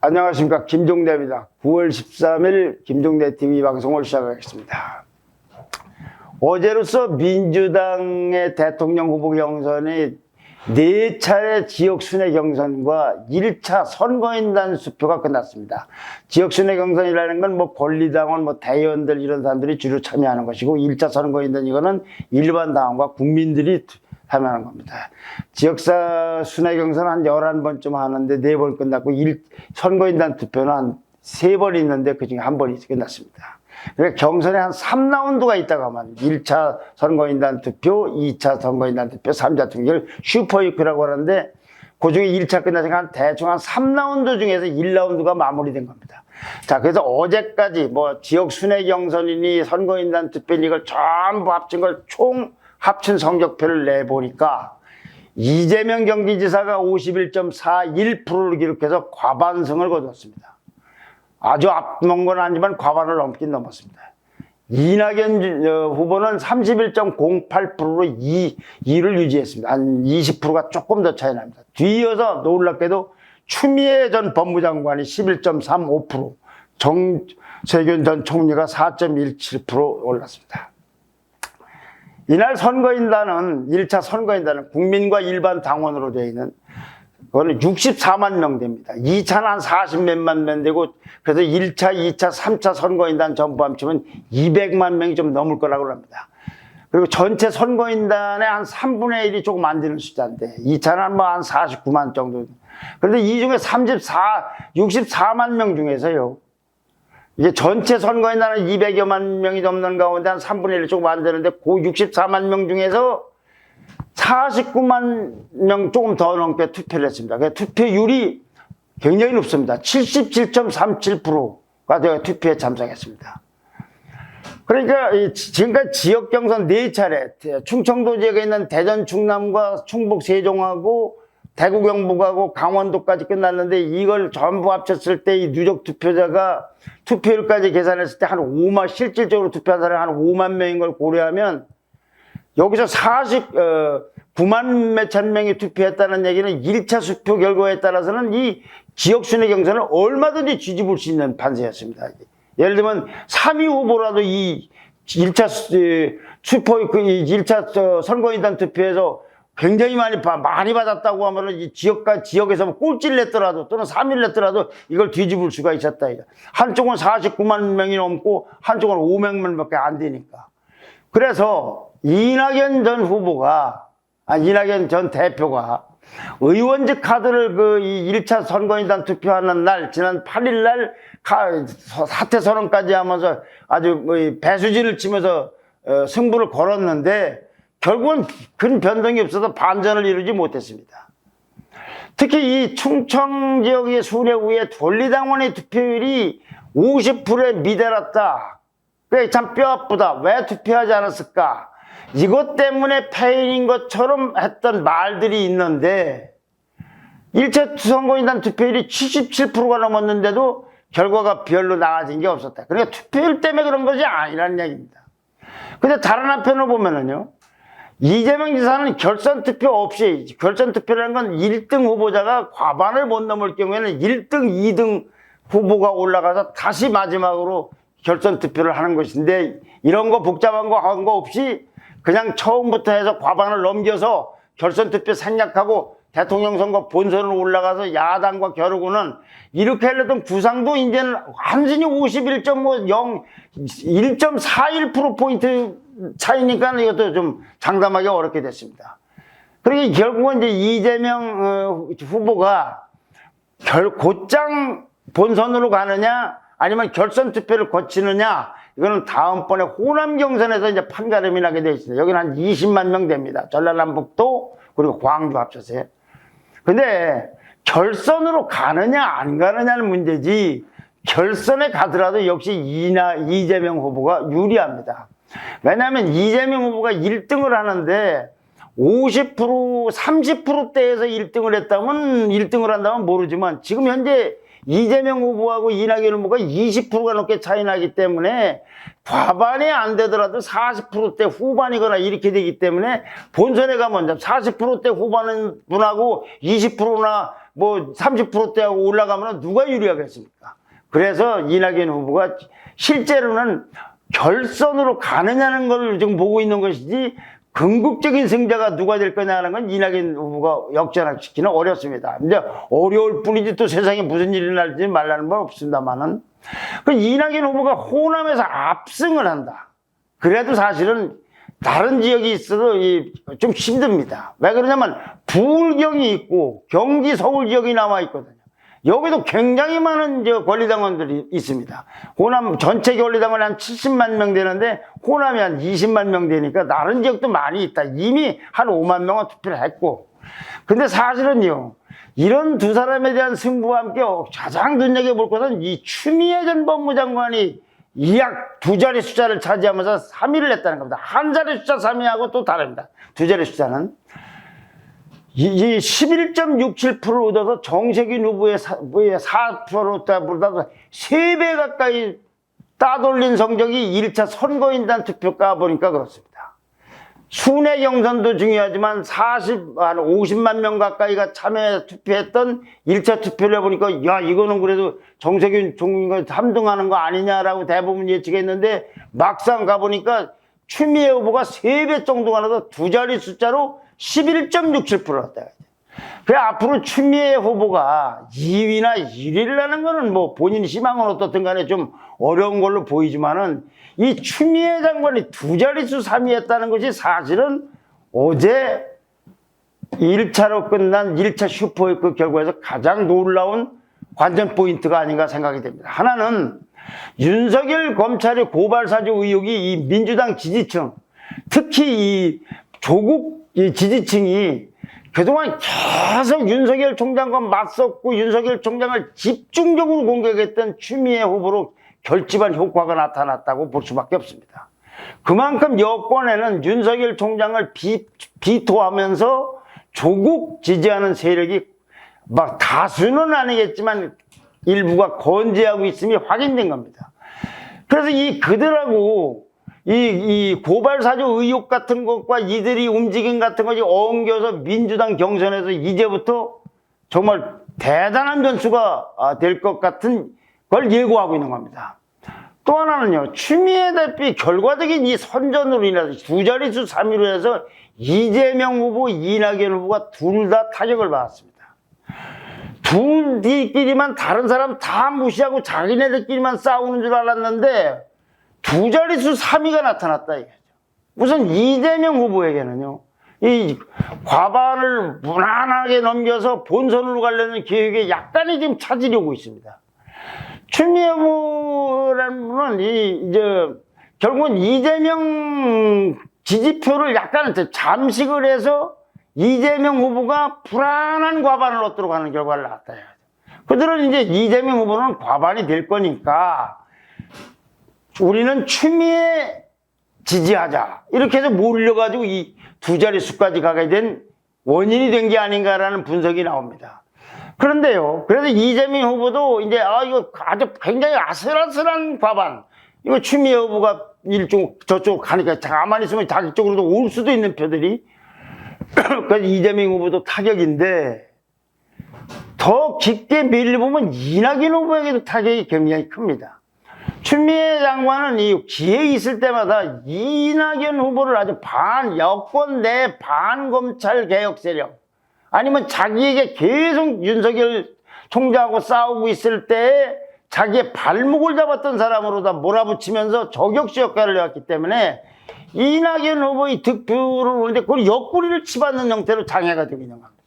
안녕하십니까, 김종대입니다. 9월 13일 김종대 TV 방송을 시작하겠습니다. 어제로서 민주당의 대통령 후보 경선이 4차례 지역순회 경선과 1차 선거인단 수표가 끝났습니다. 지역순회 경선이라는 건 뭐 권리당원, 뭐 대의원들 이런 사람들이 주로 참여하는 것이고, 1차 선거인단 이거는 일반 당원과 국민들이 참여하는 겁니다. 지역사 순회 경선 한 11번쯤 하는데 4번 끝났고, 선거인단 투표는 한 3번 있는데 그중에 1번이 끝났습니다. 그러니까 경선에 한 3라운드가 있다고 하면 1차 선거인단 투표, 2차 선거인단 투표, 3차 투표를 슈퍼위크라고 하는데, 그 중에 1차 끝나서 대충 한 3라운드 중에서 1라운드가 마무리된 겁니다. 자, 그래서 어제까지 뭐 지역 순회 경선이니 선거인단 투표니 이걸 전부 합친 걸 총 합친 성적표를 내보니까 이재명 경기지사가 51.41%를 기록해서 과반승을 거뒀습니다. 아주 앞선 건 아니지만 과반을 넘긴 넘었습니다. 이낙연 후보는 31.08%로 2위를 유지했습니다. 한 20%가 조금 더 차이 납니다. 뒤이어서 놀랍게도 추미애 전 법무장관이 11.35%, 정세균 전 총리가 4.17% 올랐습니다. 이날 선거인단은 1차 선거인단은 국민과 일반 당원으로 되어 있는 그거는 64만 명 됩니다. 2차는 한 40몇만 명 되고, 그래서 1차, 2차, 3차 선거인단 전부 합치면 200만 명이 좀 넘을 거라고 합니다. 그리고 전체 선거인단의 한 3분의 1이 조금 안 되는 숫자인데, 2차는 뭐 한 49만 정도. 그런데 이 중에 64만 명 중에서요, 이게 전체 선거인단은 200여만 명이 넘는 가운데 한 3분의 1이 조금 안 되는데, 그 64만 명 중에서 49만 명 조금 더 넘게 투표를 했습니다. 그래서 투표율이 굉장히 높습니다. 77.37%가 투표에 참석했습니다. 그러니까 지금까지 지역 경선 4차례, 충청도 지역에 있는 대전, 충남과 충북, 세종하고 대구, 경북하고 강원도까지 끝났는데, 이걸 전부 합쳤을 때 이 누적 투표자가 투표율까지 계산했을 때 한 5만, 실질적으로 투표한 사람이 한 5만 명인 걸 고려하면, 여기서 49만 몇천 명이 투표했다는 얘기는 1차 수표 결과에 따라서는 이 지역순회 경선을 얼마든지 뒤집을 수 있는 판세였습니다. 예를 들면 3위 후보라도 이 1차 선거인단 투표에서 굉장히 많이 받았다고 하면은 이 지역에서 꼴찌를 냈더라도 또는 3위를 냈더라도 이걸 뒤집을 수가 있었다. 한쪽은 49만 명이 넘고 한쪽은 500만 명밖에 안 되니까. 그래서 이낙연 전 대표가 의원직 카드를 이 1차 선거인단 투표하는 날, 지난 8일 날 사퇴 선언까지 하면서 아주 배수진을 치면서 승부를 걸었는데, 결국은 큰 변동이 없어서 반전을 이루지 못했습니다. 특히 이 충청 지역의 순회 후에 권리당원의 투표율이 50%에 미달했다. 그게 참 뼈아프다. 왜 투표하지 않았을까? 이것 때문에 패인인 것처럼 했던 말들이 있는데, 1차 선거인단 투표율이 77%가 넘었는데도 결과가 별로 나아진 게 없었다. 그러니까 투표율 때문에 그런 것이 아니라는 얘기입니다. 근데 다른 한편으로 보면은요, 이재명 지사는 결선 투표 없이, 결선 투표라는 건 1등 후보자가 과반을 못 넘을 경우에는 1등, 2등 후보가 올라가서 다시 마지막으로 결선 투표를 하는 것인데, 이런 거 복잡한 거 한 거 없이 그냥 처음부터 해서 과반을 넘겨서 결선 투표 생략하고 대통령 선거 본선으로 올라가서 야당과 겨루고는, 이렇게 하려던 구상도 이제는 완전히 1.41%포인트 차이니까 이것도 좀 장담하기 어렵게 됐습니다. 그러니까 결국은 이제 이재명 후보가 곧장 본선으로 가느냐 아니면 결선 투표를 거치느냐, 이거는 다음번에 호남 경선에서 이제 판가름이 나게 되어 있습니다. 여기는 한 20만 명 됩니다. 전라남북도 그리고 광주 합쳐서요. 근데 결선으로 가느냐 안 가느냐는 문제지, 결선에 가더라도 역시 이재명 후보가 유리합니다. 왜냐하면 이재명 후보가 1등을 하는데 50%, 30%대에서 1등을 했다면, 1등을 한다면 모르지만, 지금 현재 이재명 후보하고 이낙연 후보가 20%가 넘게 차이 나기 때문에 과반이 안 되더라도 40%대 후반이거나 이렇게 되기 때문에 본선에 가면 40%대 후반은 분하고 20%나 뭐 30%대하고 올라가면 누가 유리하겠습니까? 그래서 이낙연 후보가 실제로는 결선으로 가느냐는 걸 지금 보고 있는 것이지 궁극적인 승자가 누가 될 거냐는 건 이낙연 후보가 역전시키는 어렵습니다. 근데 어려울 뿐이지 또 세상에 무슨 일이 날지 말라는 건 없습니다만은 그 이낙연 후보가 호남에서 압승을 한다. 그래도 사실은 다른 지역이 있어도 좀 힘듭니다. 왜 그러냐면 부울경이 있고 경기 서울 지역이 남아 있거든요. 여기도 굉장히 많은 권리당원들이 있습니다. 호남 전체 권리당원이 한 70만 명 되는데 호남이 한 20만 명 되니까 다른 지역도 많이 있다. 이미 한 5만 명은 투표를 했고. 근데 사실은요, 이런 두 사람에 대한 승부와 함께 가장 눈여겨볼 것은 이 추미애 전 법무장관이 약 두 자리 숫자를 차지하면서 3위를 했다는 겁니다. 한 자리 숫자 3위하고 또 다릅니다. 두 자리 숫자는. 이 11.67%를 얻어서 정세균 후보의 4%보다 3배 가까이 따돌린 성적이 1차 선거인단 투표가 보니까 그렇습니다. 순회 경선도 중요하지만 50만 명 가까이가 참여 투표했던 1차 투표를 해보니까 야 이거는 그래도 정세균 총리가 3등하는 거 아니냐라고 대부분 예측했는데 막상 가보니까 추미애 후보가 3배 정도가 나서 두 자리 숫자로 11.67%였다. 그 앞으로 추미애 후보가 2위나 1위를 하는 거는 뭐 본인 희망은 어떻든 간에 좀 어려운 걸로 보이지만은 이 추미애 장관이 두 자릿수 3위 했다는 것이 사실은 어제 1차로 끝난 1차 슈퍼웨이크 결과에서 가장 놀라운 관전 포인트가 아닌가 생각이 됩니다. 하나는 윤석열 검찰의 고발 사주 의혹이 이 민주당 지지층, 특히 이 조국 지지층이 그동안 계속 윤석열 총장과 맞섰고 윤석열 총장을 집중적으로 공격했던 추미애 후보로 결집한 효과가 나타났다고 볼 수밖에 없습니다. 그만큼 여권에는 윤석열 총장을 비토하면서 조국 지지하는 세력이 막 다수는 아니겠지만 일부가 건재하고 있음이 확인된 겁니다. 그래서 그들하고 이 고발 사주 의혹 같은 것과 이들이 움직임 같은 것이 엉겨서 민주당 경선에서 이제부터 정말 대단한 변수가 될 것 같은 걸 예고하고 있는 겁니다. 또 하나는요, 추미애 대표 결과적인 이 선전으로 인해서 두 자릿수 3위로 해서 이재명 후보, 이낙연 후보가 둘 다 타격을 받았습니다. 둘끼리만 다른 사람 다 무시하고 자기네들끼리만 싸우는 줄 알았는데 두 자릿수 3위가 나타났다 이거죠. 우선 이재명 후보에게는요, 이 과반을 무난하게 넘겨서 본선으로 가려는 계획에 약간의 지금 차지려고 있습니다. 추미애 후보라는 분은 결국은 이재명 지지표를 약간 잠식을 해서 이재명 후보가 불안한 과반을 얻도록 하는 결과를 낳았다. 그들은 이제 이재명 후보는 과반이 될 거니까 우리는 추미애 지지하자. 이렇게 해서 몰려가지고 이 두 자릿수까지 가게 된 원인이 된 게 아닌가라는 분석이 나옵니다. 그런데요, 그래서 이재명 후보도 이제, 이거 아주 굉장히 아슬아슬한 과반. 이거 추미애 후보가 저쪽 가니까 가만히 있으면 자기 쪽으로도 올 수도 있는 표들이. 그래서 이재명 후보도 타격인데, 더 깊게 밀려보면 이낙연 후보에게도 타격이 굉장히 큽니다. 추미애 장관은 이 기회 있을 때마다 이낙연 후보를 아주 여권 내 반검찰 개혁 세력, 아니면 자기에게 계속 윤석열 총장하고 싸우고 있을 때 자기의 발목을 잡았던 사람으로다 몰아붙이면서 저격수 역할을 해왔기 때문에 이낙연 후보의 득표를 오는데 그걸 옆구리를 치받는 형태로 장애가 되고 있는 겁니다.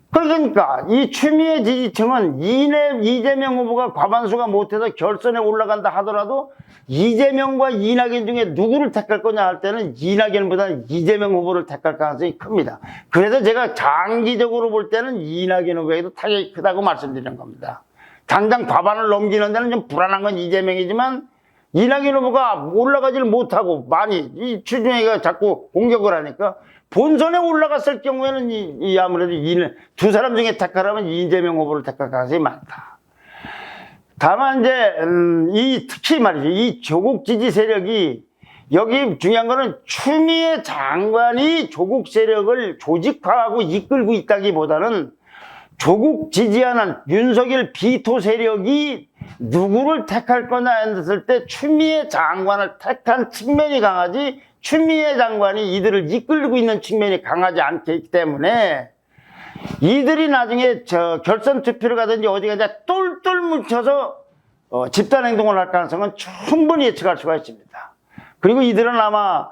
그러니까 이 추미애 지지층은 이재명 후보가 과반수가 못해서 결선에 올라간다 하더라도 이재명과 이낙연 중에 누구를 택할 거냐 할 때는 이낙연보다는 이재명 후보를 택할 가능성이 큽니다. 그래서 제가 장기적으로 볼 때는 이낙연 후보에도 타격이 크다고 말씀드리는 겁니다. 당장 과반을 넘기는 데는 좀 불안한 건 이재명이지만 이낙연 후보가 올라가지를 못하고 많이 이 추미애가 자꾸 공격을 하니까 본선에 올라갔을 경우에는 아무래도 두 사람 중에 택하라면 이재명 후보를 택할 가능성이 많다. 다만 특히 말이죠, 이 조국 지지 세력이 여기 중요한 거는 추미애 장관이 조국 세력을 조직화하고 이끌고 있다기보다는 조국 지지하는 윤석열 비토 세력이 누구를 택할 거냐 했을 때 추미애 장관을 택한 측면이 강하지, 추미애 장관이 이들을 이끌고 있는 측면이 강하지 않기 때문에 이들이 나중에 결선 투표를 가든지 어디 가든지 똘똘 뭉쳐서 집단 행동을 할 가능성은 충분히 예측할 수가 있습니다. 그리고 이들은 아마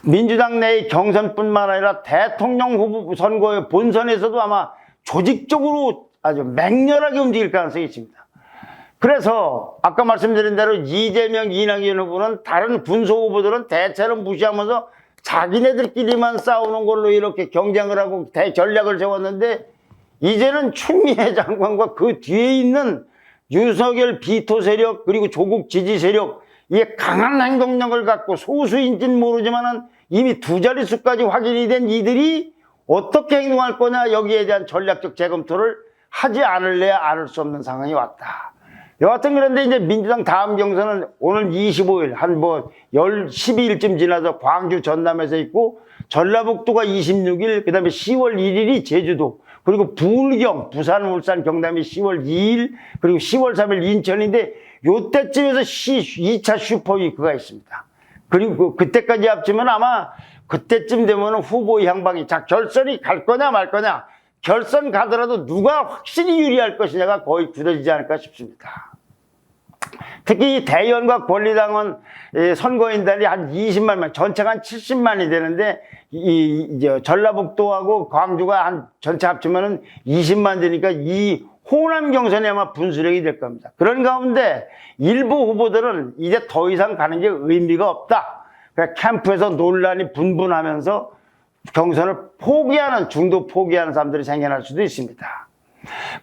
민주당 내의 경선뿐만 아니라 대통령 후보 선거의 본선에서도 아마 조직적으로 아주 맹렬하게 움직일 가능성이 있습니다. 그래서 아까 말씀드린 대로 이재명, 이낙연 후보는 다른 군소 후보들은 대체로 무시하면서 자기네들끼리만 싸우는 걸로 이렇게 경쟁을 하고 대전략을 세웠는데, 이제는 추미애 장관과 그 뒤에 있는 윤석열 비토 세력 그리고 조국 지지 세력, 이게 강한 행동력을 갖고 소수인지는 모르지만은 이미 두 자릿수까지 확인이 된 이들이 어떻게 행동할 거냐, 여기에 대한 전략적 재검토를 하지 않을래야 않을 수 없는 상황이 왔다. 여하튼 그런데 이제 민주당 다음 경선은 오늘 25일 한 12일쯤 지나서 광주 전남에서 있고, 전라북도가 26일, 그 다음에 10월 1일이 제주도, 그리고 불경, 부산, 울산, 경남이 10월 2일, 그리고 10월 3일 인천인데, 요때쯤에서 2차 슈퍼위크가 있습니다. 그리고 그때까지 합치면 아마 그때쯤 되면 후보 향방이, 자, 결선이 갈 거냐 말 거냐, 결선 가더라도 누가 확실히 유리할 것이냐가 거의 굳어지지 않을까 싶습니다. 특히 대의원과 권리당원 선거인단이 한 20만 명, 전체가 한 70만이 되는데, 이제 전라북도하고 광주가 한 전체 합치면은 20만 되니까 이 호남 경선이 아마 분수령이 될 겁니다. 그런 가운데 일부 후보들은 이제 더 이상 가는 게 의미가 없다. 그러니까 캠프에서 논란이 분분하면서 경선을 포기하는, 중도 포기하는 사람들이 생겨날 수도 있습니다.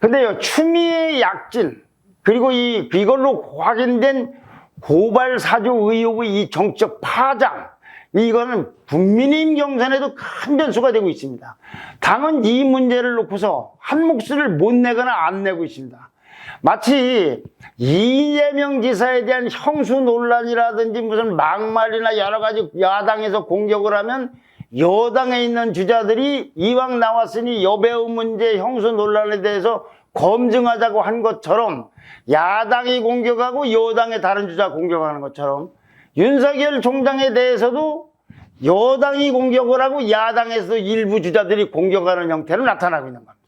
근데요, 추미애 약진, 그리고 이걸로 확인된 고발 사주 의혹의 이 정치적 파장, 이거는 국민의힘 경선에도 큰 변수가 되고 있습니다. 당은 이 문제를 놓고서 한 몫을 못 내거나 안 내고 있습니다. 마치 이재명 지사에 대한 형수 논란이라든지 무슨 막말이나 여러 가지 야당에서 공격을 하면 여당에 있는 주자들이 이왕 나왔으니 여배우 문제, 형수 논란에 대해서 검증하자고 한 것처럼, 야당이 공격하고 여당의 다른 주자 공격하는 것처럼 윤석열 총장에 대해서도 여당이 공격을 하고 야당에서 일부 주자들이 공격하는 형태로 나타나고 있는 겁니다.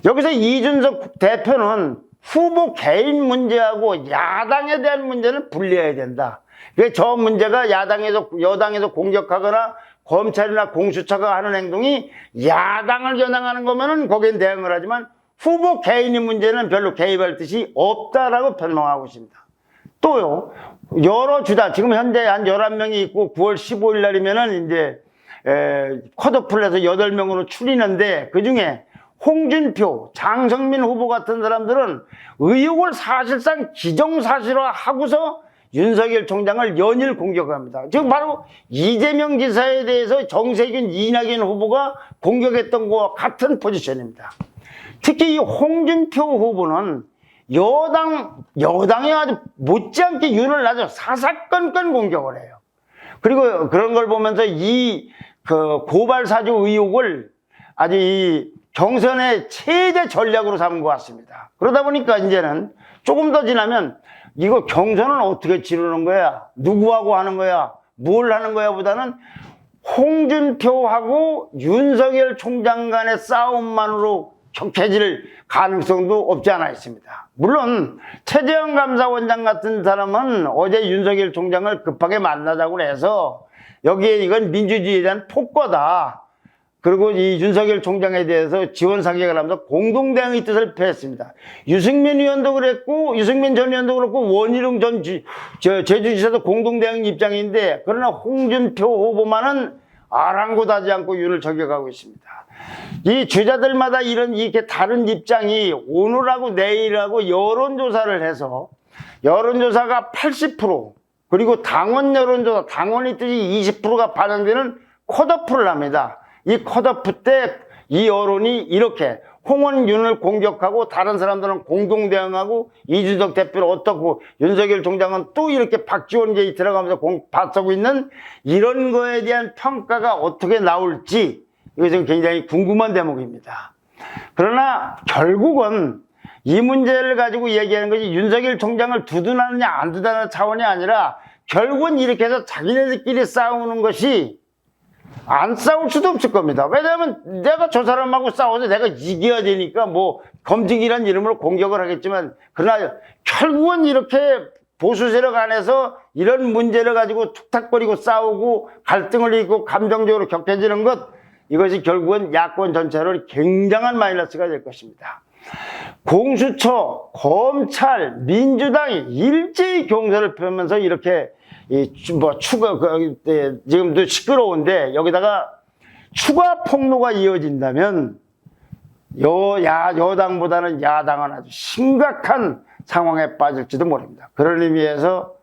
여기서 이준석 대표는 후보 개인 문제하고 야당에 대한 문제는 분리해야 된다. 저 문제가 여당에서 공격하거나 검찰이나 공수처가 하는 행동이 야당을 겨냥하는 거면은 거기엔 대응을 하지만, 후보 개인의 문제는 별로 개입할 뜻이 없다라고 변명하고 있습니다. 또요, 여러 주자, 지금 현재 한 11명이 있고 9월 15일 날이면은 이제 컷오프를 해서 8명으로 추리는데, 그 중에 홍준표, 장성민 후보 같은 사람들은 의혹을 사실상 기정사실화 하고서 윤석열 총장을 연일 공격합니다. 지금 바로 이재명 지사에 대해서 정세균, 이낙연 후보가 공격했던 것과 같은 포지션입니다. 특히 이 홍준표 후보는 여당에 아주 못지않게 윤을 아주 사사건건 공격을 해요. 그리고 그런 걸 보면서 고발 사주 의혹을 아주 이 경선의 최대 전략으로 삼은 것 같습니다. 그러다 보니까 이제는 조금 더 지나면 이거 경선은 어떻게 치르는 거야? 누구하고 하는 거야? 뭘 하는 거야? 보다는 홍준표하고 윤석열 총장 간의 싸움만으로 격해질 가능성도 없지 않아 있습니다. 물론 최재형 감사원장 같은 사람은 어제 윤석열 총장을 급하게 만나자고 해서 여기에 이건 민주주의에 대한 폭거다. 그리고 이 윤석열 총장에 대해서 지원 사격을 하면서 공동대응의 뜻을 표했습니다. 유승민 의원도 그랬고, 유승민 전 의원도 그렇고, 원희룡 전 제주지사도 공동대응 입장인데, 그러나 홍준표 후보만은 아랑곳하지 않고 윤을 저격하고 있습니다. 이 주자들마다 이렇게 다른 입장이 오늘하고 내일하고 여론조사를 해서, 여론조사가 80%, 그리고 당원 여론조사, 당원의 뜻이 20%가 반영되는 컷오프를 합니다. 이 컷오프 때 이 여론이 이렇게 홍원윤을 공격하고 다른 사람들은 공동대응하고 이준석 대표를 어떻고 윤석열 총장은 또 이렇게 박지원 게이 들어가면서 받고 있는 이런 거에 대한 평가가 어떻게 나올지, 이것은 굉장히 궁금한 대목입니다. 그러나 결국은 이 문제를 가지고 얘기하는 것이 윤석열 총장을 두둔하느냐 안 두둔하는 차원이 아니라 결국은 이렇게 해서 자기네들끼리 싸우는 것이 안 싸울 수도 없을 겁니다. 왜냐하면 내가 저 사람하고 싸워서 내가 이겨야 되니까 뭐 검증이란 이름으로 공격을 하겠지만 그러나 결국은 이렇게 보수 세력 안에서 이런 문제를 가지고 툭탁거리고 싸우고 갈등을 일으키고 감정적으로 격해지는 것, 이것이 결국은 야권 전체로 굉장한 마이너스가 될 것입니다. 공수처, 검찰, 민주당이 일제히 경선을 펴면서 이렇게 지금도 시끄러운데 여기다가 추가 폭로가 이어진다면 여당보다는 야당은 아주 심각한 상황에 빠질지도 모릅니다. 그런 의미에서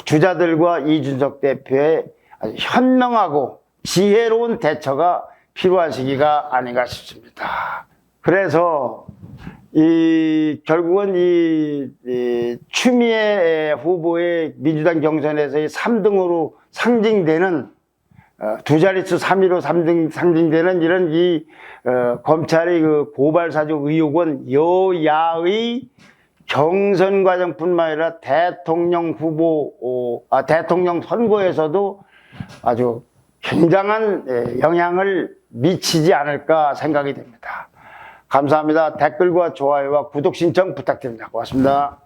주자들과 이준석 대표의 아주 현명하고 지혜로운 대처가 필요한 시기가 아닌가 싶습니다. 그래서 결국은 추미애 후보의 민주당 경선에서의 3등으로 상징되는 두 자릿수 3위로 상징되는 이런 검찰의 그 고발 사주 의혹은 여야의 경선 과정뿐만 아니라 대통령 선거에서도 아주 굉장한 영향을 미치지 않을까 생각이 됩니다. 감사합니다. 댓글과 좋아요와 구독 신청 부탁드립니다. 고맙습니다.